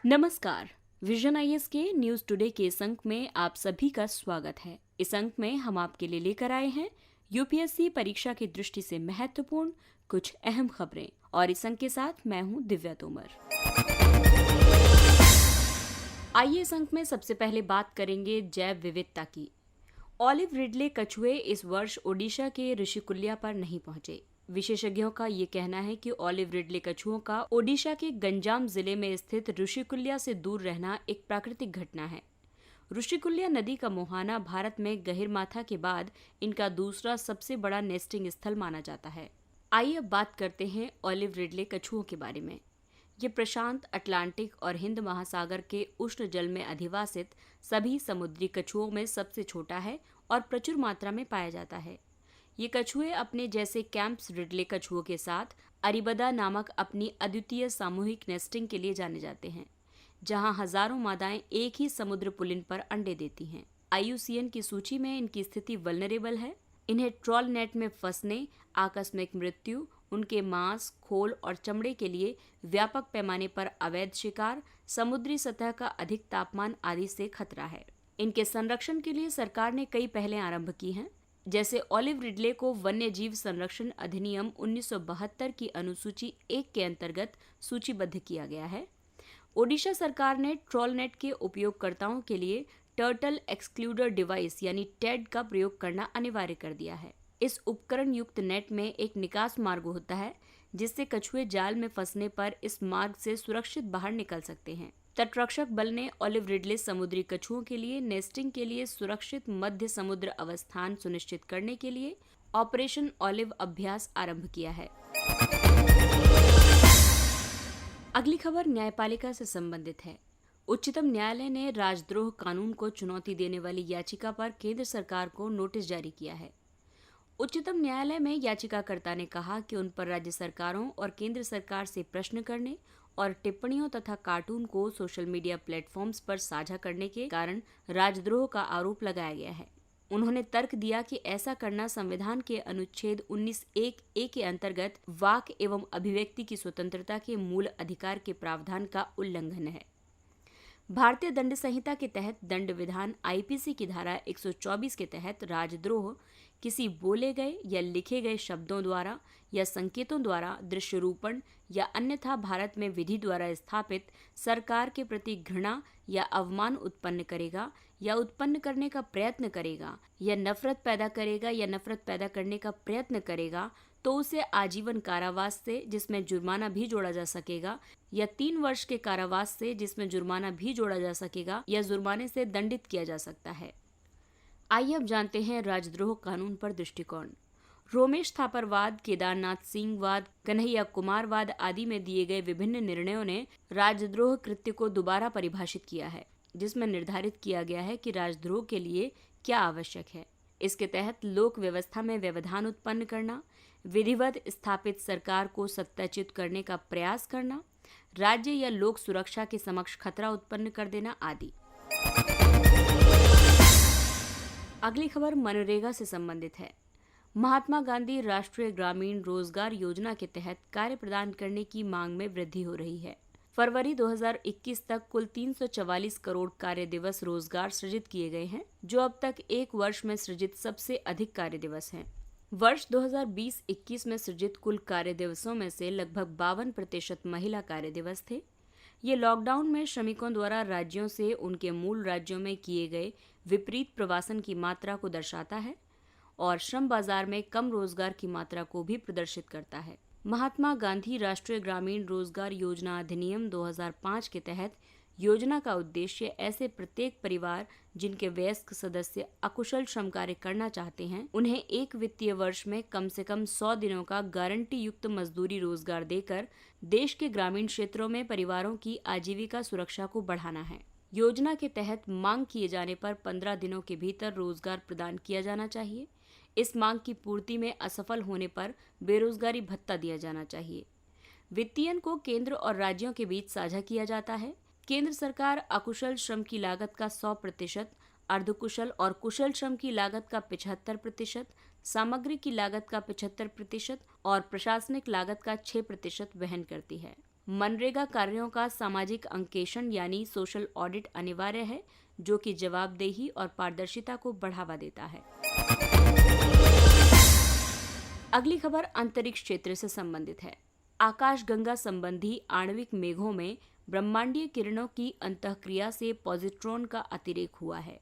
नमस्कार। Vision IAS के news today के इस अंक में आप सभी का स्वागत है। इस अंक में हम आपके लिए लेकर आए हैं यूपीएससी परीक्षा की दृष्टि से महत्वपूर्ण कुछ अहम खबरें, और इस अंक के साथ मैं हूं दिव्या तोमर। आइए इस अंक में सबसे पहले बात करेंगे जैव विविधता की। ऑलिव रिडले कछुए इस वर्ष ओडिशा के ऋषिकुल्या पर नहीं पहुंचे। विशेषज्ञों का ये कहना है कि ऑलिव रिडले कछुओं का ओडिशा के गंजाम जिले में स्थित ऋषिकुल्या से दूर रहना एक प्राकृतिक घटना है। ऋषिकुल्या नदी का मुहाना भारत में गहिरमाथा के बाद इनका दूसरा सबसे बड़ा नेस्टिंग स्थल माना जाता है। आइए अब बात करते हैं ऑलिव रिडले कछुओं के बारे में। ये प्रशांत, अटलांटिक और हिंद महासागर के उष्ण जल में अधिवासित सभी समुद्री कछुओं में सबसे छोटा है और प्रचुर मात्रा में पाया जाता है। ये कछुए अपने जैसे कैंप्स रिडले कछुओं के साथ अरिबदा नामक अपनी अद्वितीय सामूहिक नेस्टिंग के लिए जाने जाते हैं, जहां हजारों मादाएं एक ही समुद्र पुलिन पर अंडे देती हैं। IUCN की सूची में इनकी स्थिति वल्नरेबल है। इन्हें ट्रॉल नेट में फंसने, आकस्मिक मृत्यु, उनके मांस, खोल और चमड़े के लिए व्यापक पैमाने पर अवैध शिकार, समुद्री सतह का अधिक तापमान आदि से खतरा है। इनके संरक्षण के लिए सरकार ने कई पहलें आरंभ की हैं, जैसे ऑलिव रिडले को वन्य जीव संरक्षण अधिनियम 1972 की अनुसूची 1 के अंतर्गत सूचीबद्ध किया गया है। ओडिशा सरकार ने ट्रॉल नेट के उपयोगकर्ताओं के लिए टर्टल एक्सक्लूडर डिवाइस यानी टेड का प्रयोग करना अनिवार्य कर दिया है। इस उपकरण युक्त नेट में एक निकास मार्ग होता है, जिससे कछुए जाल में फंसने पर इस मार्ग से सुरक्षित बाहर निकल सकते हैं। तटरक्षक बल ने ऑलिव रिडले समुद्री कछुओं के लिए नेस्टिंग के लिए सुरक्षित मध्य समुद्र अवस्थान सुनिश्चित करने के लिए ऑपरेशन ऑलिव अभ्यास आरंभ किया है। अगली खबर न्यायपालिका से संबंधित है। उच्चतम न्यायालय ने राजद्रोह कानून को चुनौती देने वाली याचिका पर केंद्र सरकार को नोटिस जारी किया है। उच्चतम न्यायालय में याचिकाकर्ता ने कहा कि उन पर राज्य सरकारों और केंद्र सरकार से प्रश्न करने और टिप्पणियों तथा कार्टून को सोशल मीडिया प्लेटफॉर्म्स पर साझा करने के कारण राजद्रोह का आरोप लगाया गया है। उन्होंने तर्क दिया कि ऐसा करना संविधान के अनुच्छेद 19(1)(a) के अंतर्गत वाक एवं अभिव्यक्ति की स्वतंत्रता के मूल अधिकार के प्रावधान का उल्लंघन है। भारतीय दंड संहिता के तहत दंड विधान IPC की धारा 124 के तहत राजद्रोह किसी बोले गए या लिखे गए शब्दों द्वारा या संकेतों द्वारा दृश्यरूपण या अन्यथा भारत में विधि द्वारा स्थापित सरकार के प्रति घृणा या अवमान उत्पन्न करेगा या उत्पन्न करने का प्रयत्न करेगा या नफरत पैदा करेगा या नफरत पैदा करने का प्रयत्न करेगा, तो उसे आजीवन कारावास से जिसमें जुर्माना भी जोड़ा जा सकेगा या 3 वर्ष के कारावास से जिसमें जुर्माना भी जोड़ा जा सकेगा या जुर्माने से दंडित किया जा सकता है। आइए अब जानते हैं राजद्रोह कानून पर दृष्टिकोण। रोमेश थापरवाद, केदारनाथ सिंहवाद, कन्हैया कुमारवाद आदि में दिए गए विभिन्न निर्णयों ने राजद्रोह कृत्य को दोबारा परिभाषित किया है, जिसमें निर्धारित किया गया है कि राजद्रोह के लिए क्या आवश्यक है। इसके तहत लोक व्यवस्था में व्यवधान उत्पन्न करना, विधिवत स्थापित सरकार को सत्ताच्युत करने का प्रयास करना, राज्य या लोक सुरक्षा के समक्ष खतरा उत्पन्न कर देना आदि। अगली खबर मनरेगा से संबंधित है। महात्मा गांधी राष्ट्रीय ग्रामीण रोजगार योजना के तहत कार्य प्रदान करने की मांग में वृद्धि हो रही है। फरवरी 2021 तक कुल 344 करोड़ कार्य दिवस रोजगार सृजित किए गए हैं, जो अब तक एक वर्ष में सृजित सबसे अधिक कार्य दिवस हैं। वर्ष 2020-21 में सृजित कुल कार्य दिवसों में से लगभग 52% महिला कार्य दिवस थे। ये लॉकडाउन में श्रमिकों द्वारा राज्यों से उनके मूल राज्यों में किए गए विपरीत प्रवासन की मात्रा को दर्शाता है और श्रम बाजार में कम रोजगार की मात्रा को भी प्रदर्शित करता है। महात्मा गांधी राष्ट्रीय ग्रामीण रोजगार योजना अधिनियम 2005 के तहत योजना का उद्देश्य ऐसे प्रत्येक परिवार जिनके वयस्क सदस्य अकुशल श्रम कार्य करना चाहते हैं, उन्हें एक वित्तीय वर्ष में कम से कम 100 दिनों का गारंटी युक्त मजदूरी रोजगार देकर देश के ग्रामीण क्षेत्रों में परिवारों की आजीविका सुरक्षा को बढ़ाना है। योजना के तहत मांग किए जाने पर 15 दिनों के भीतर रोजगार प्रदान किया जाना चाहिए। इस मांग की पूर्ति में असफल होने पर बेरोजगारी भत्ता दिया जाना चाहिए। वित्तीयन को केंद्र और राज्यों के बीच साझा किया जाता है। केंद्र सरकार अकुशल श्रम की लागत का 100%, अर्धकुशल और कुशल श्रम की लागत का 75%, सामग्री की लागत का 75% और प्रशासनिक लागत का 6% वहन करती है। मनरेगा कार्यों का सामाजिक अंकेक्षण यानी सोशल ऑडिट अनिवार्य है, जो कि जवाबदेही और पारदर्शिता को बढ़ावा देता है। अगली खबर अंतरिक्ष क्षेत्र से संबंधित है। आकाशगंगा संबंधी आणविक मेघों में ब्रह्मांडीय किरणों की अंतःक्रिया से पॉजिट्रॉन का अतिरेक हुआ है।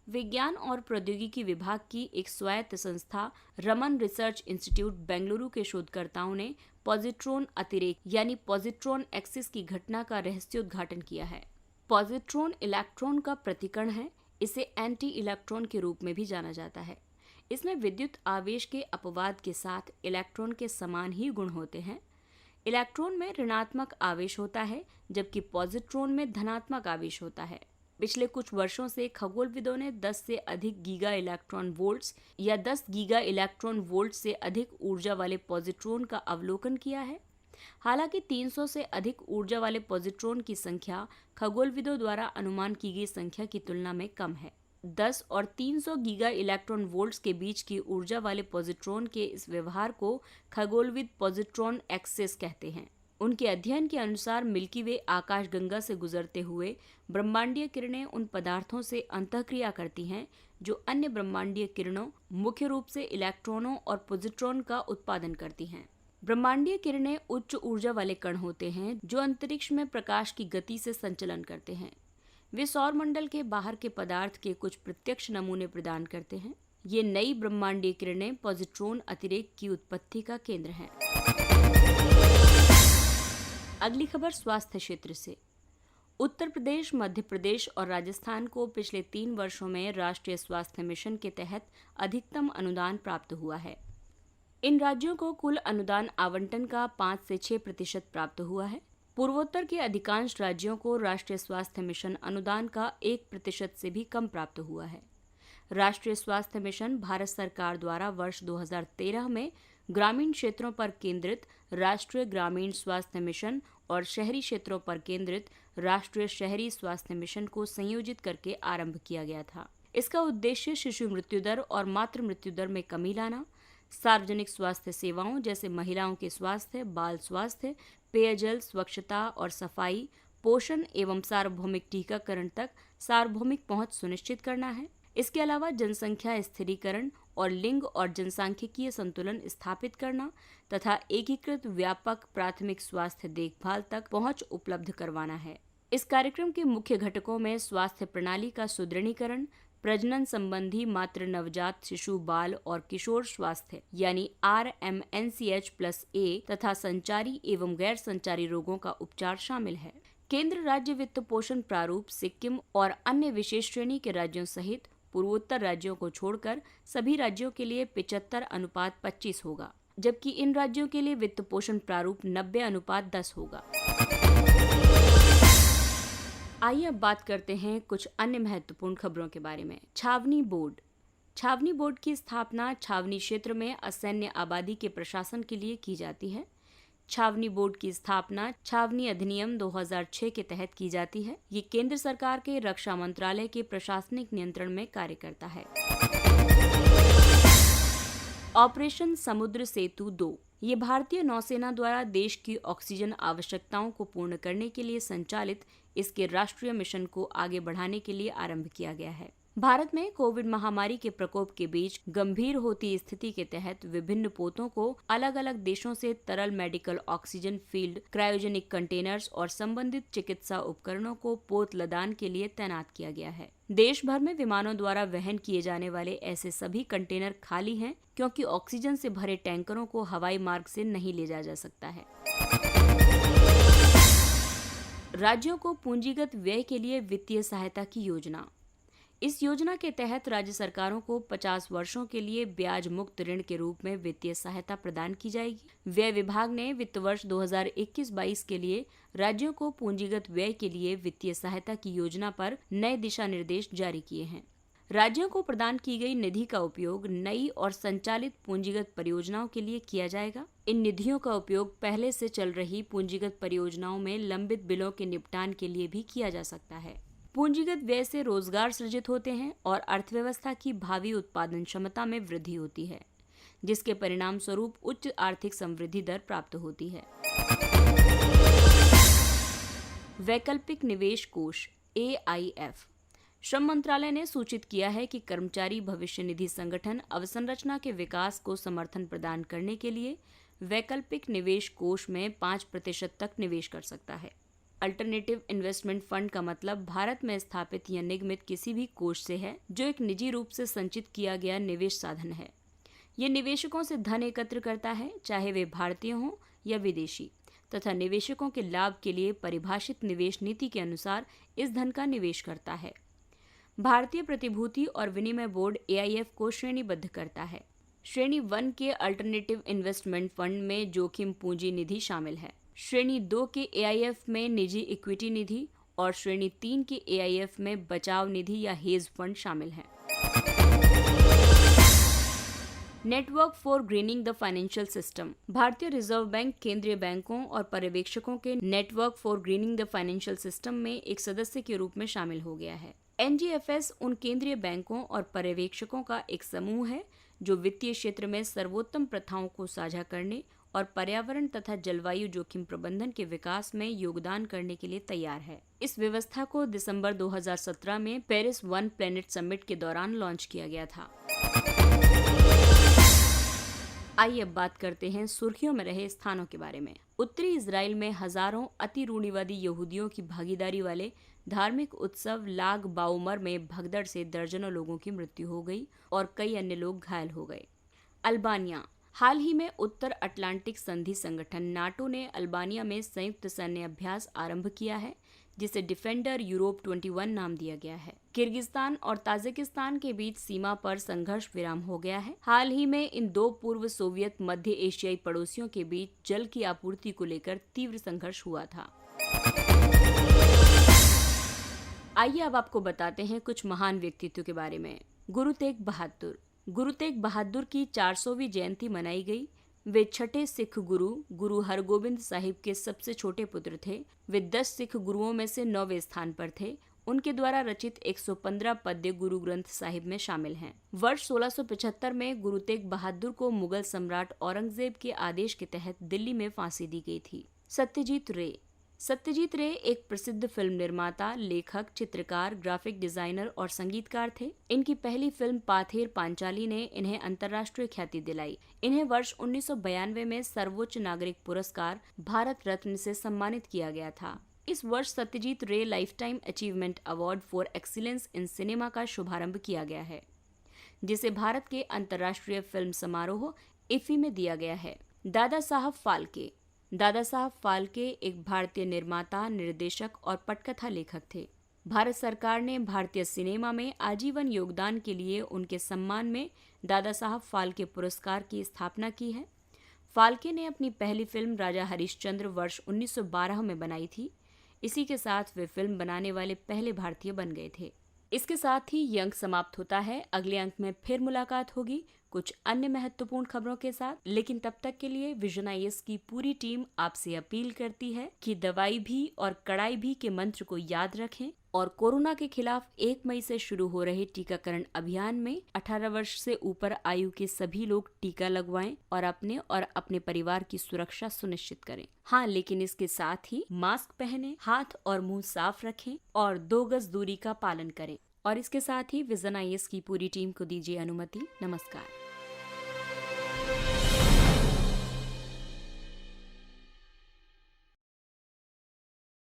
विज्ञान और प्रौद्योगिकी विभाग की एक स्वायत्त संस्था रमन रिसर्च इंस्टीट्यूट बेंगलुरु के शोधकर्ताओं ने पॉजिट्रॉन अतिरेक यानी पॉजिट्रॉन एक्सिस की घटना का रहस्योद्घाटन किया है। पॉजिट्रॉन इलेक्ट्रॉन का प्रतिकण है। इसे एंटी इलेक्ट्रॉन के रूप में भी जाना जाता है। इसमें विद्युत आवेश के अपवाद के साथ इलेक्ट्रॉन के समान ही गुण होते हैं। इलेक्ट्रॉन में ऋणात्मक आवेश होता है, जबकि पॉजिट्रॉन में धनात्मक आवेश होता है। पिछले कुछ वर्षों से खगोलविदों ने 10 से अधिक गीगा इलेक्ट्रॉन वोल्ट्स या 10 गीगा इलेक्ट्रॉन वोल्ट से अधिक ऊर्जा वाले पॉजिट्रॉन का अवलोकन किया है। हालांकि 300 से अधिक ऊर्जा वाले पॉजिट्रॉन की संख्या खगोलविदों द्वारा अनुमान की गई संख्या की तुलना में कम है। 10 और 300 गीगा इलेक्ट्रॉन वोल्ट्स के बीच की ऊर्जा वाले पॉजिट्रॉन के इस व्यवहार को खगोलविद पॉजिट्रॉन एक्सेस कहते हैं। उनके अध्ययन के अनुसार मिल्की वे आकाशगंगा से गुजरते हुए ब्रह्मांडीय किरणें उन पदार्थों से अंतःक्रिया करती हैं जो अन्य ब्रह्मांडीय किरणों, मुख्य रूप से इलेक्ट्रॉनों और पॉजिट्रॉन का उत्पादन करती हैं। ब्रह्मांडीय किरणें उच्च ऊर्जा वाले कण होते हैं जो अंतरिक्ष में प्रकाश की गति से संचलन करते हैं। वे सौरमंडल के बाहर के पदार्थ के कुछ प्रत्यक्ष नमूने प्रदान करते हैं। ये नई ब्रह्मांडीय किरणें पॉजिट्रॉन अतिरेक की उत्पत्ति का केंद्र हैं। अगली खबर स्वास्थ्य क्षेत्र से। उत्तर प्रदेश, मध्य प्रदेश और राजस्थान को पिछले 3 वर्षों में राष्ट्रीय स्वास्थ्य मिशन के तहत अधिकतम अनुदान प्राप्त हुआ है। इन राज्यों को कुल अनुदान आवंटन का 5 से 6% प्राप्त हुआ है। पूर्वोत्तर के अधिकांश राज्यों को राष्ट्रीय स्वास्थ्य मिशन अनुदान का 1% से भी कम प्राप्त हुआ है। राष्ट्रीय स्वास्थ्य मिशन भारत सरकार द्वारा वर्ष 2013 में ग्रामीण क्षेत्रों पर केंद्रित राष्ट्रीय ग्रामीण स्वास्थ्य मिशन और शहरी क्षेत्रों पर केंद्रित राष्ट्रीय शहरी स्वास्थ्य मिशन को संयोजित करके आरंभ किया गया था। इसका उद्देश्य शिशु मृत्यु दर और मातृ मृत्यु दर में कमी लाना, सार्वजनिक स्वास्थ्य सेवाओं जैसे महिलाओं के स्वास्थ्य, बाल स्वास्थ्य, पेयजल, स्वच्छता और सफाई, पोषण एवं सार्वभौमिक टीकाकरण तक सार्वभौमिक पहुंच सुनिश्चित करना है। इसके अलावा जनसंख्या स्थिरीकरण और लिंग और जनसांख्यिकीय संतुलन स्थापित करना तथा एकीकृत व्यापक प्राथमिक स्वास्थ्य देखभाल तक पहुंच उपलब्ध करवाना है। इस कार्यक्रम के मुख्य घटकों में स्वास्थ्य प्रणाली का सुदृढ़ीकरण, प्रजनन संबंधी मातृ नवजात शिशु बाल और किशोर स्वास्थ्य यानी RMNCH+A तथा संचारी एवं गैर संचारी रोगों का उपचार शामिल है। केंद्र राज्य वित्त पोषण प्रारूप सिक्किम और अन्य विशेष श्रेणी के राज्यों सहित पूर्वोत्तर राज्यों को छोड़कर सभी राज्यों के लिए 75:25 होगा, जबकि इन राज्यों के लिए वित्त पोषण प्रारूप 90:10 होगा। आइए अब बात करते हैं कुछ अन्य महत्वपूर्ण खबरों के बारे में। छावनी बोर्ड की स्थापना छावनी क्षेत्र में असैन्य आबादी के प्रशासन के लिए की जाती है। छावनी बोर्ड की स्थापना छावनी अधिनियम 2006 के तहत की जाती है। ये केंद्र सरकार के रक्षा मंत्रालय के प्रशासनिक नियंत्रण में कार्य करता है। ऑपरेशन समुद्र सेतु 2 ये भारतीय नौसेना द्वारा देश की ऑक्सीजन आवश्यकताओं को पूर्ण करने के लिए संचालित इसके राष्ट्रीय मिशन को आगे बढ़ाने के लिए आरंभ किया गया है। भारत में कोविड महामारी के प्रकोप के बीच गंभीर होती स्थिति के तहत विभिन्न पोतों को अलग अलग देशों से तरल medical oxygen field cryogenic containers और संबंधित चिकित्सा उपकरणों को पोत लदान के लिए तैनात किया गया है। देश भर में विमानों द्वारा वहन किए जाने वाले ऐसे सभी कंटेनर खाली हैं, क्योंकि ऑक्सीजन से भरे टैंकरों को हवाई मार्ग से नहीं ले जाया जा सकता है। राज्यों को पूंजीगत व्यय के लिए वित्तीय सहायता की योजना। इस योजना के तहत राज्य सरकारों को 50 वर्षों के लिए ब्याज मुक्त ऋण के रूप में वित्तीय सहायता प्रदान की जाएगी। व्यय विभाग ने वित्त वर्ष 2021-22 के लिए राज्यों को पूंजीगत व्यय के लिए वित्तीय सहायता की योजना पर नए दिशा निर्देश जारी किए हैं। राज्यों को प्रदान की गई निधि का उपयोग नई और संचालित पूंजीगत परियोजनाओं के लिए किया जाएगा। इन निधियों का उपयोग पहले से चल रही पूंजीगत परियोजनाओं में लंबित बिलों के निपटान के लिए भी किया जा सकता है। पूंजीगत व्यय से रोजगार सृजित होते हैं और अर्थव्यवस्था की भावी उत्पादन क्षमता में वृद्धि होती है, जिसके परिणाम स्वरूप उच्च आर्थिक समृद्धि दर प्राप्त होती है। वैकल्पिक निवेश कोष AIF। श्रम मंत्रालय ने सूचित किया है कि कर्मचारी भविष्य निधि संगठन अवसंरचना के विकास को समर्थन प्रदान करने के लिए वैकल्पिक निवेश कोष में 5% तक निवेश कर सकता है। अल्टरनेटिव इन्वेस्टमेंट फंड का मतलब भारत में स्थापित या निगमित किसी भी कोष से है जो एक निजी रूप से संचित किया गया निवेश साधन है। ये निवेशकों से धन एकत्र करता है, चाहे वे भारतीय हों या विदेशी, तथा निवेशकों के लाभ के लिए परिभाषित निवेश नीति के अनुसार इस धन का निवेश करता है। भारतीय प्रतिभूति और विनिमय बोर्ड AIF को श्रेणीबद्ध करता है। श्रेणी 1 के अल्टरनेटिव इन्वेस्टमेंट फंड में जोखिम पूंजी निधि शामिल है। श्रेणी 2 के AIF में निजी इक्विटी निधि और श्रेणी 3 के AIF में बचाव निधि या हेज फंड शामिल है। Network for grinning the financial system. भारतीय रिजर्व बैंक केंद्रीय बैंकों और पर्यवेक्षकों के network for grinning the financial system में एक सदस्य के रूप में शामिल हो गया है। NGFS उन केंद्रीय बैंकों और पर्यवेक्षकों का एक समूह है जो वित्तीय क्षेत्र में सर्वोत्तम प्रथाओं को साझा करने और पर्यावरण तथा जलवायु जोखिम प्रबंधन के विकास में योगदान करने के लिए तैयार है। इस व्यवस्था को दिसंबर 2017 में पेरिस वन प्लेनेट समिट के दौरान लॉन्च किया गया था। आइए अब बात करते हैं सुर्खियों में रहे स्थानों के बारे में। उत्तरी इजराइल में हजारों अति रूढ़िवादी यहूदियों की भागीदारी वाले धार्मिक उत्सव लाग बाउमर में भगदड़ से दर्जनों लोगों की मृत्यु हो गई और कई अन्य लोग घायल हो गए। अल्बानिया। हाल ही में उत्तर अटलांटिक संधि संगठन नाटो ने अल्बानिया में संयुक्त सैन्य अभ्यास आरंभ किया है, जिसे डिफेंडर यूरोप 21 नाम दिया गया है। किर्गिस्तान और ताजिकिस्तान के बीच सीमा पर संघर्ष विराम हो गया है। हाल ही में इन दो पूर्व सोवियत मध्य एशियाई पड़ोसियों के बीच जल की आपूर्ति को लेकर तीव्र संघर्ष हुआ था। आइए अब आपको बताते हैं कुछ महान व्यक्तित्व के बारे में। गुरु तेग बहादुर। गुरु तेग बहादुर की 400वीं जयंती मनाई गई। वे छठे सिख गुरु हरगोबिंद साहिब के सबसे छोटे पुत्र थे। वे 10 सिख गुरुओं में से 9वें स्थान पर थे। उनके द्वारा रचित 115 पद्य गुरु ग्रंथ साहिब में शामिल हैं। वर्ष 1675 में गुरु तेग बहादुर को मुगल सम्राट औरंगजेब के आदेश के तहत दिल्ली में फांसी दी गई थी। सत्यजीत रे। सत्यजीत रे एक प्रसिद्ध फिल्म निर्माता, लेखक, चित्रकार, ग्राफिक डिजाइनर और संगीतकार थे। इनकी पहली फिल्म पाथेर पांचाली ने इन्हें अंतर्राष्ट्रीय ख्याति दिलाई। इन्हें वर्ष 1992 में सर्वोच्च नागरिक पुरस्कार भारत रत्न से सम्मानित किया गया था। इस वर्ष सत्यजीत रे life time achievement award for excellence in cinema का शुभारंभ किया गया है, जिसे भारत के अंतर्राष्ट्रीय फिल्म समारोह इफ्फी में दिया गया है। दादा साहब फाल्के। दादा साहब फाल्के एक भारतीय निर्माता, निर्देशक और पटकथा लेखक थे। भारत सरकार ने भारतीय सिनेमा में आजीवन योगदान के लिए उनके सम्मान में दादा साहब फाल्के पुरस्कार की स्थापना की है। फाल्के ने अपनी पहली फिल्म राजा हरिश्चंद्र वर्ष 1912 में बनाई थी। इसी के साथ वे फिल्म बनाने वाले पहले भारतीय बन गए थे। इसके साथ ही ये अंक समाप्त होता है। अगले अंक में फिर मुलाकात होगी कुछ अन्य महत्वपूर्ण खबरों के साथ, लेकिन तब तक के लिए विजन IAS की पूरी टीम आपसे अपील करती है कि दवाई भी और कड़ाई भी के मंत्र को याद रखें और कोरोना के खिलाफ 1 मई से शुरू हो रहे टीकाकरण अभियान में 18 वर्ष से ऊपर आयु के सभी लोग टीका लगवाएं और अपने परिवार की सुरक्षा सुनिश्चित करें। हाँ, लेकिन इसके साथ ही मास्क पहनें, हाथ और मुंह साफ रखें और 2 गज दूरी का पालन करें। और इसके साथ ही विजन IAS की पूरी टीम को दीजिए अनुमति। नमस्कार।